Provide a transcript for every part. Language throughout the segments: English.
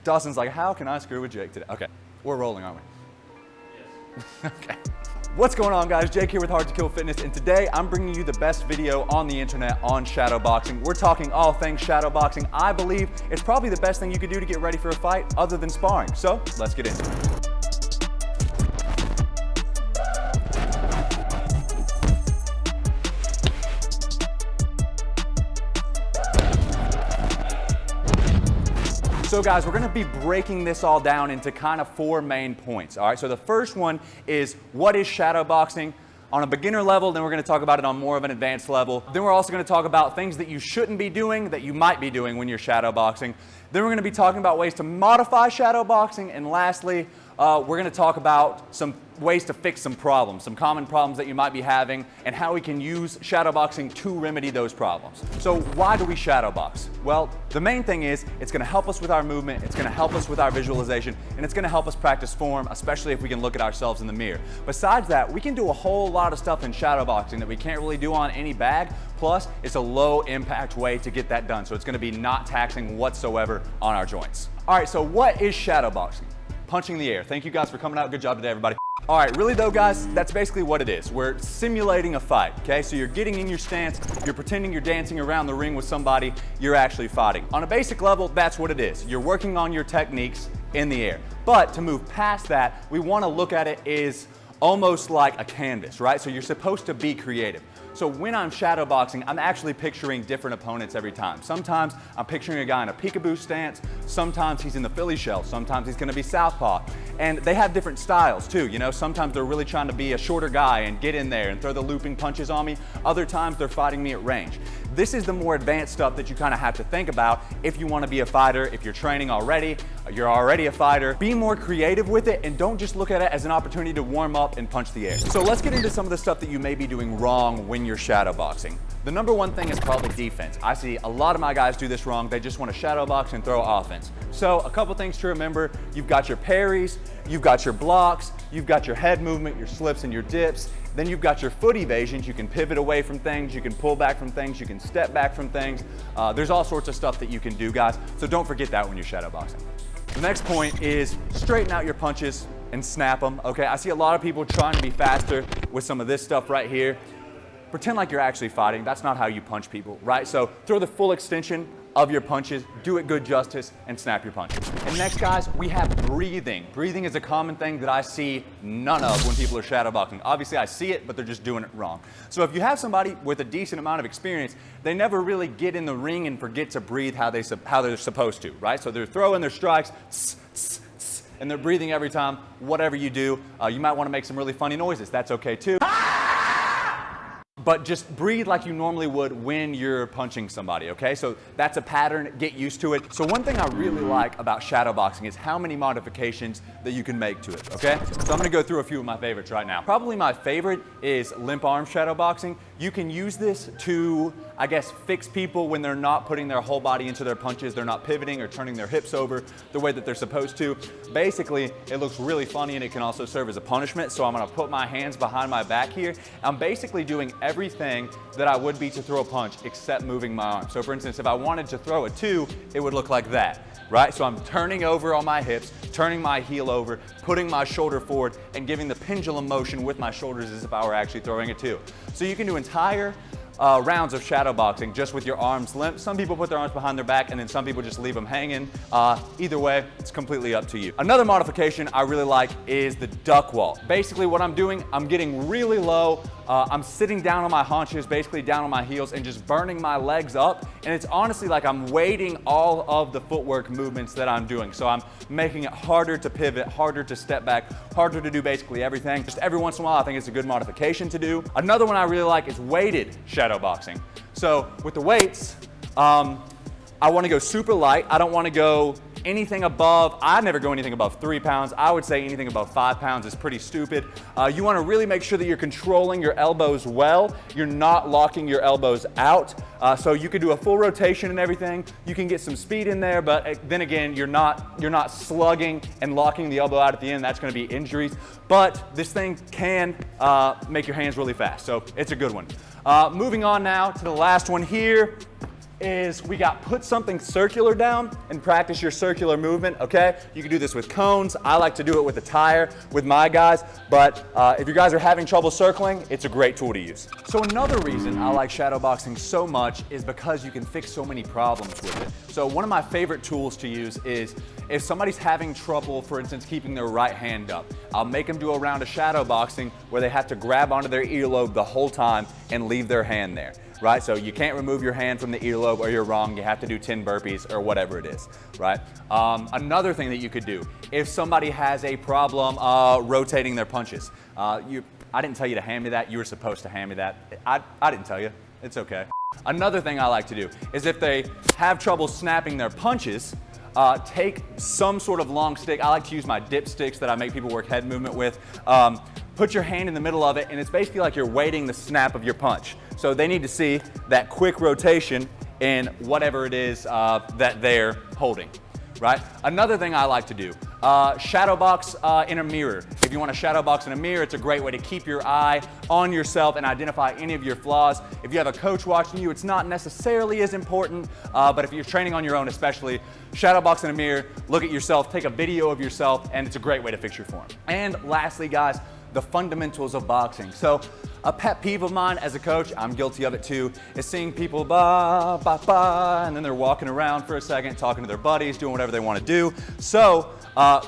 Dawson's like, how can I screw with Jake today? Okay, we're rolling, aren't we? Yes. Okay. What's going on, guys? Jake here with Hard to Kill Fitness, and today I'm bringing you the best video on the internet on shadowboxing. We're talking all things shadowboxing. I believe it's probably the best thing you could do to get ready for a fight other than sparring. So let's get into it. So guys, we're gonna be breaking this all down into kind of 4 main points, all right? So the first one is, what is shadowboxing? On a beginner level, then we're gonna talk about it on more of an advanced level. Then we're also gonna talk about things that you shouldn't be doing that you might be doing when you're shadowboxing. Then we're gonna be talking about ways to modify shadowboxing. And lastly, we're gonna talk about some ways to fix some problems, some common problems that you might be having, and how we can use shadowboxing to remedy those problems. So why do we shadowbox? Well, the main thing is it's gonna help us with our movement, it's gonna help us with our visualization, and it's gonna help us practice form, especially if we can look at ourselves in the mirror. Besides that, we can do a whole lot of stuff in shadowboxing that we can't really do on any bag, plus it's a low impact way to get that done. So it's gonna be not taxing whatsoever on our joints. All right, so what is shadowboxing? Punching the air. Thank you guys for coming out. Good job today, everybody. All right, really though, guys, that's basically what it is. We're simulating a fight, okay? So you're getting in your stance, you're pretending you're dancing around the ring with somebody, you're actually fighting. On a basic level, that's what it is. You're working on your techniques in the air. But to move past that, we wanna look at it as almost like a canvas, right? So you're supposed to be creative. So when I'm shadowboxing, I'm actually picturing different opponents every time. Sometimes I'm picturing a guy in a peekaboo stance, sometimes he's in the Philly shell, sometimes he's gonna be southpaw. And they have different styles too, you know? Sometimes they're really trying to be a shorter guy and get in there and throw the looping punches on me. Other times they're fighting me at range. This is the more advanced stuff that you kind of have to think about if you want to be a fighter, if you're training already, you're already a fighter. Be more creative with it and don't just look at it as an opportunity to warm up and punch the air. So let's get into some of the stuff that you may be doing wrong when you're shadowboxing. The number one thing is probably defense. I see a lot of my guys do this wrong. They just want to shadowbox and throw offense. So a couple things to remember. You've got your parries, you've got your blocks, you've got your head movement, your slips and your dips. Then you've got your foot evasions. You can pivot away from things, you can pull back from things, you can step back from things. There's all sorts of stuff that you can do, guys. So don't forget that when you're shadowboxing. The next point is straighten out your punches and snap them, okay? I see a lot of people trying to be faster with some of this stuff right here. Pretend like you're actually fighting. That's not how you punch people, right? So throw the full extension of your punches, do it good justice, and snap your punches. And next, guys, we have breathing. Breathing is a common thing that I see none of when people are shadowboxing. Obviously, I see it, but they're just doing it wrong. So if you have somebody with a decent amount of experience, they never really get in the ring and forget to breathe how they're supposed to, right? So they're throwing their strikes, and they're breathing every time, whatever you do. You might want to make some really funny noises. That's okay, too. But just breathe like you normally would when you're punching somebody, okay? So that's a pattern, get used to it. So one thing I really like about shadowboxing is how many modifications that you can make to it, okay? So I'm gonna go through a few of my favorites right now. Probably my favorite is limp arm shadowboxing. You can use this to, I guess, fix people when they're not putting their whole body into their punches, they're not pivoting or turning their hips over the way that they're supposed to. Basically, it looks really funny and it can also serve as a punishment. So I'm gonna put my hands behind my back here. I'm basically doing everything that I would be to throw a punch except moving my arm. So for instance, if I wanted to throw a 2, it would look like that, right? So I'm turning over on my hips, turning my heel over, putting my shoulder forward, and giving the pendulum motion with my shoulders as if I were actually throwing a 2. So you can do entire rounds of shadowboxing just with your arms limp. Some people put their arms behind their back and then some people just leave them hanging. Either way, it's completely up to you. Another modification I really like is the duck wall. Basically what I'm doing, I'm getting really low. I'm sitting down on my haunches, basically down on my heels, and just burning my legs up. And it's honestly like I'm weighting all of the footwork movements that I'm doing. So I'm making it harder to pivot, harder to step back, harder to do basically everything. Just every once in a while, I think it's a good modification to do. Another one I really like is weighted shadowboxing. So with the weights, I want to go super light. I don't want to go anything above, I never go anything above 3 pounds. I would say anything above 5 pounds is pretty stupid. You want to really make sure that you're controlling your elbows well. You're not locking your elbows out. So you could do a full rotation and everything. You can get some speed in there, but then again, you're not slugging and locking the elbow out at the end. That's going to be injuries. But this thing can make your hands really fast. So it's a good one. Moving on now to the last one here. is we got put something circular down and practice your circular movement, okay? You can do this with cones. I like to do it with a tire with my guys, but if you guys are having trouble circling, it's a great tool to use. So another reason I like shadowboxing so much is because you can fix so many problems with it. So one of my favorite tools to use is if somebody's having trouble, for instance, keeping their right hand up, I'll make them do a round of shadowboxing where they have to grab onto their earlobe the whole time and leave their hand there. Right? So you can't remove your hand from the earlobe or you're wrong. You have to do 10 burpees or whatever it is, right? Another thing that you could do, if somebody has a problem rotating their punches, I didn't tell you to hand me that. You were supposed to hand me that. I didn't tell you. It's okay. Another thing I like to do is if they have trouble snapping their punches, take some sort of long stick. I like to use my dip sticks that I make people work head movement with. Put your hand in the middle of it, and it's basically like you're waiting the snap of your punch. So they need to see that quick rotation in whatever it is that they're holding, right? Another thing I like to do, shadowbox in a mirror. If you want to shadowbox in a mirror, it's a great way to keep your eye on yourself and identify any of your flaws. If you have a coach watching you, it's not necessarily as important, but if you're training on your own especially, shadowbox in a mirror, look at yourself, take a video of yourself, and it's a great way to fix your form. And lastly, guys, the fundamentals of boxing. So a pet peeve of mine as a coach, I'm guilty of it too, is seeing people ba, ba, ba, and then they're walking around for a second, talking to their buddies, doing whatever they want to do. So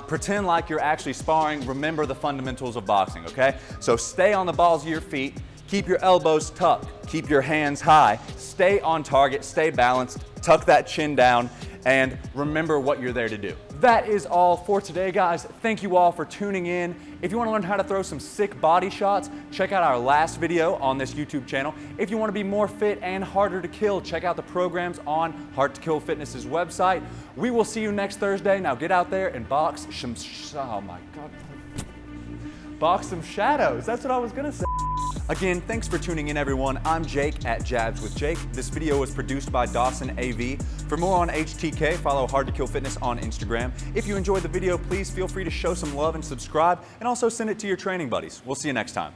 pretend like you're actually sparring. Remember the fundamentals of boxing, okay? So stay on the balls of your feet, keep your elbows tucked, keep your hands high, stay on target, stay balanced, tuck that chin down, and remember what you're there to do. That is all for today, guys. Thank you all for tuning in. If you want to learn how to throw some sick body shots, check out our last video on this YouTube channel. If you want to be more fit and harder to kill, check out the programs on Hard to Kill Fitness's website. We will see you next Thursday. Now get out there and box some, oh my God. Box some shadows. That's what I was gonna say. Again, thanks for tuning in, everyone. I'm Jake at Jabs with Jake. This video was produced by Dawson AV. For more on HTK, follow Hard to Kill Fitness on Instagram. If you enjoyed the video, please feel free to show some love and subscribe, and also send it to your training buddies. We'll see you next time.